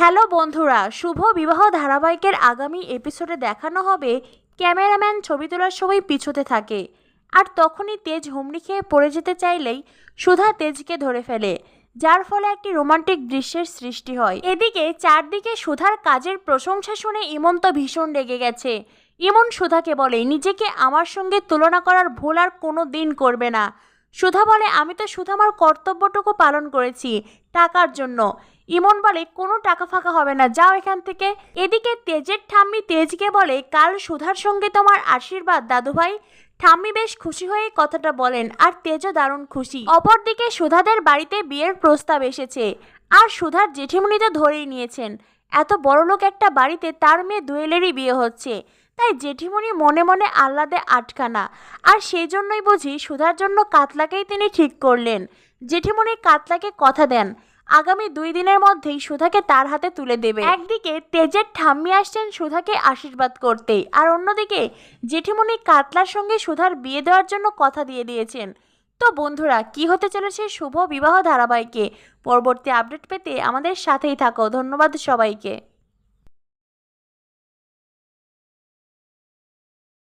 Hello বন্ধুরা, শুভ বিবাহ ধারাবাহিকের আগামী এপিসোডে দেখানো হবে ক্যামেরাম্যান ছবি তোলার সময় পিছুতে থাকে, আর তখনই তেজ হুমড়ি খেয়ে পড়ে যেতে চাইলেই সুধা তেজকে ধরে ফেলে, যার ফলে একটি রোমান্টিক দৃশ্যের সৃষ্টি হয়। এদিকে চারদিকে সুধার কাজের প্রশংসা শুনে ইমন তো ভীষণ রেগে গেছে। ইমন সুধাকে বলে নিজেকে আমার সঙ্গে তুলনা করার ভুল আর কোনো দিন করবে না। সুধা বলে আমি তো শুধু আমার কর্তব্যটুকু পালন করেছি টাকার জন্য। ইমন বলে কোনো টাকা ফাঁকা হবে না, যাও এখান থেকে। এদিকে তেজের ঠাম্মি তেজকে বলে কাল সুধার সঙ্গে তোমার আশীর্বাদ দাদুভাই। ঠাম্মি বেশ খুশি হয়ে কথাটা বলেন, আর তেজও দারুণ খুশি। অপরদিকে সুধাদের বাড়িতে বিয়ের প্রস্তাব এসেছে, আর সুধার জেঠিমণি তো ধরেই নিয়েছেন এত বড়লোক একটা বাড়িতে তার মেয়ে দোয়েলেরই বিয়ে হচ্ছে, তাই জেঠিমণি মনে মনে আহ্লাদে আটখানা। আর সেই জন্যই বুঝি সুধার জন্য কাতলাকেই তিনি ঠিক করলেন। জেঠিমণি কাতলাকে কথা দেন আগামী 2 দিনের মধ্যেই সুধাকে তার হাতে তুলে দেবে। একদিকে তেজের ঠাম্মি আসছেন সুধাকে আশীর্বাদ করতে, আর অন্যদিকে জেঠিমণি কাতলার সঙ্গে সুধার বিয়ে দেওয়ার জন্য কথা দিয়ে দিয়েছেন। তো বন্ধুরা, কি হতে চলেছে শুভ বিবাহ ধারাবাহিকে? পরবর্তী আপডেট পেতে আমাদের সাথেই থাকো। ধন্যবাদ সবাইকে।